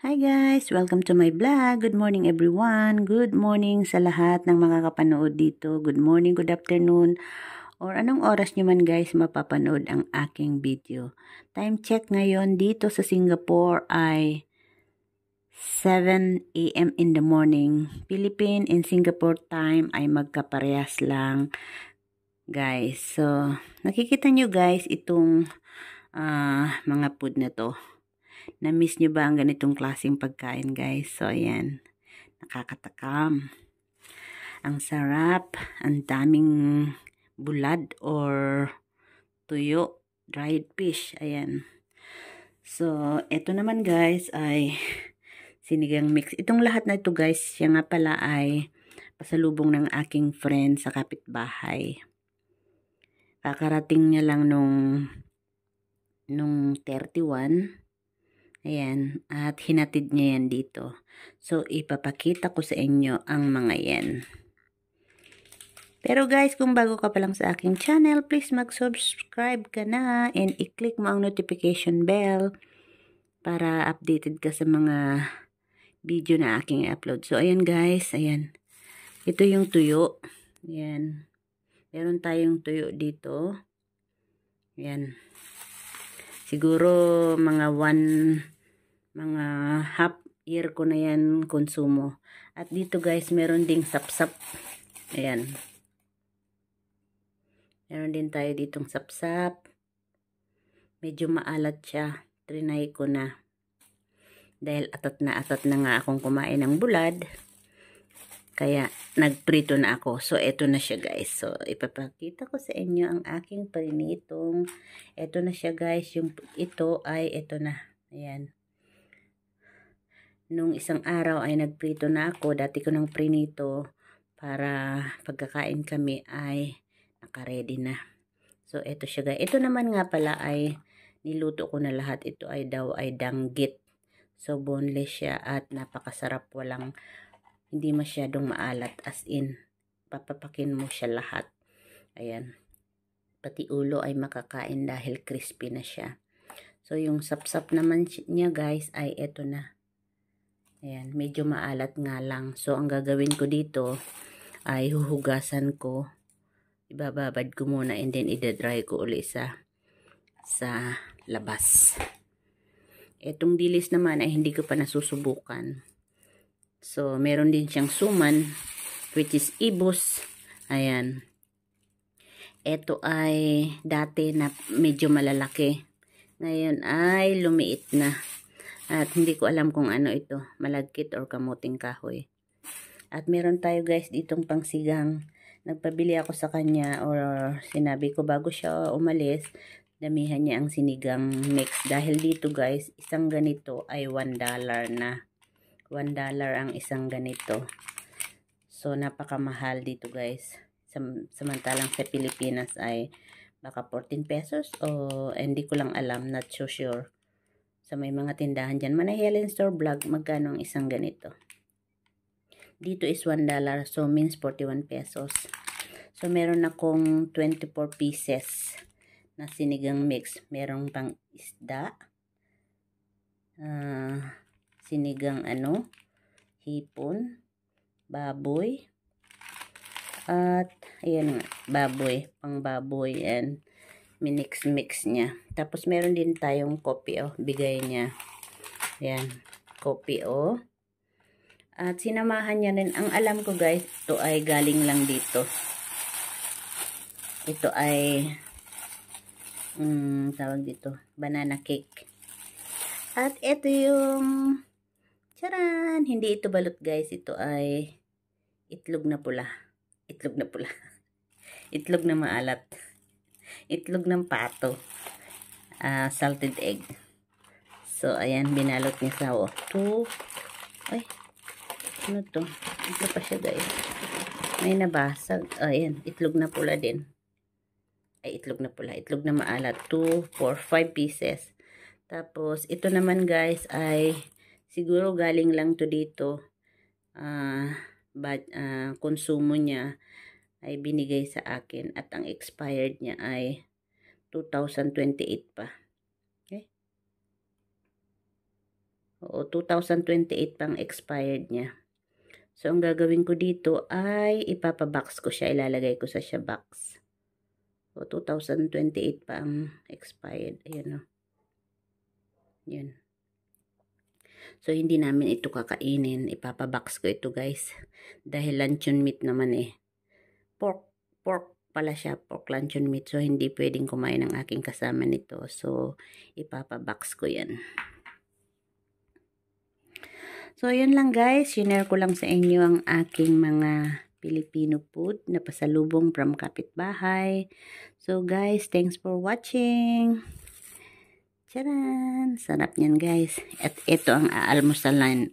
Hi guys! Welcome to my vlog. Good morning everyone. Good morning sa lahat ng mga kapanood dito. Good morning, good afternoon, or anong oras nyo man guys mapapanood ang aking video. Time check ngayon dito sa Singapore ay 7 a.m. in the morning. Philippine and Singapore time ay magkaparehas lang guys. So, nakikita nyo guys itong mga food na to. Na-miss nyo ba ang ganitong klaseng pagkain guys? So, ayan. Nakakatakam. Ang sarap. Ang daming bulad or tuyo. Dried fish. Ayan. So, ito naman guys ay sinigang mix. Itong lahat na ito guys, siya nga pala ay pasalubong ng aking friend sa kapitbahay. Kakarating niya lang nung 31. Ayan, at hinatid niya yan dito. So, ipapakita ko sa inyo ang mga yan. Pero guys, kung bago ka pa lang sa aking channel, please mag-subscribe ka na and i-click mo ang notification bell para updated ka sa mga video na aking upload. So, ayan guys, ayan. Ito yung tuyo. Ayan. Meron tayong tuyo dito. Ayan. Siguro mga half year ko na yan konsumo. At dito guys, meron ding sapsap. Ayan. Meron din tayo ditong sapsap. Medyo maalat siya. Trinay ko na. Dahil atat na nga akong kumain ng bulad. Kaya nagprito na ako. So, eto na siya guys. So, ipapakita ko sa inyo ang aking prinitong. Eto na siya guys. Ito na. Ayan. Nung isang araw ay nagprito na ako. Dati ko nang prinito para pagkakain kami ay naka-ready na. So, eto siya guys. Ito naman nga pala ay niluto ko na lahat. Ito ay danggit. So, boneless siya at napakasarap. Hindi masyadong maalat, as in, papapakin mo siya lahat. Ayan. Pati ulo ay makakain dahil crispy na siya. So, yung sapsap naman niya guys ay eto na. Ayan, medyo maalat nga lang. So, ang gagawin ko dito ay huhugasan ko. Ibababad ko muna and then idadry ko uli sa labas. Etong dilis naman ay hindi ko pa nasusubukan. So, meron din siyang suman, which is ibus. Ayan. Ito ay dati na medyo malalaki. Ngayon ay lumiit na. At hindi ko alam kung ano ito. Malagkit or kamuting kahoy. At meron tayo guys ditong pangsigang. Nagpabili ako sa kanya or sinabi ko bago siya umalis, damihan niya ang sinigang mix. Dahil dito guys, isang ganito ay $1 na. $1 ang isang ganito. So, napakamahal dito guys. Samantalang sa Pilipinas ay baka 14 pesos o hindi ko lang alam. Not so sure. So, may mga tindahan dyan. Manay Helen Store Vlog, magkano ang isang ganito? Dito is $1. So, means 41 pesos. So, meron akong 24 pieces na sinigang mix. Merong pang isda. Sinigang hipon, baboy, at ayan nga, pang baboy, and minix niya. Tapos meron din tayong kopi, bigay niya. Ayan, kopi, At sinamahan niya rin, ang alam ko guys, ito ay galing lang dito. Ito ay, tawag dito, banana cake. At ito yung charan! Hindi ito balot guys. Ito ay itlog na pula. Itlog na pula. Itlog na maalat. Itlog ng pato. Salted egg. So, ayan. Binalot niya sa Ay. Ano to? Ito pa siya guys. May nabasag. Ayan. Itlog na pula din. Ay, itlog na pula. Itlog na maalat. 2, 4, 5 pieces. Tapos, ito naman guys ay siguro galing lang to dito. Konsumo niya ay binigay sa akin. At ang expired niya ay 2028 pa. Okay? Oo, 2028 pang expired niya. So, ang gagawin ko dito ay ipapabox ko siya. Ilalagay ko sa siya box. So, 2028 pa ang expired. Ayan o. Yan. So, hindi namin ito kakainin. Ipapabox ko ito, guys. Dahil luncheon meat naman eh. Pork pala siya. Pork luncheon meat. So, hindi pwedeng kumain ng aking kasama nito. So, ipapabox ko yan. So, yun lang guys. Share ko lang sa inyo ang aking mga Filipino food na pasalubong from kapitbahay. So, guys, thanks for watching. Charan! Sarap niyan guys. At ito ang aalmusalin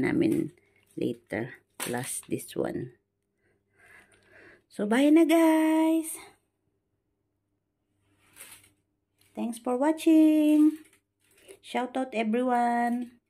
namin later. Plus this one. So, bye na guys! Thanks for watching! Shout out everyone!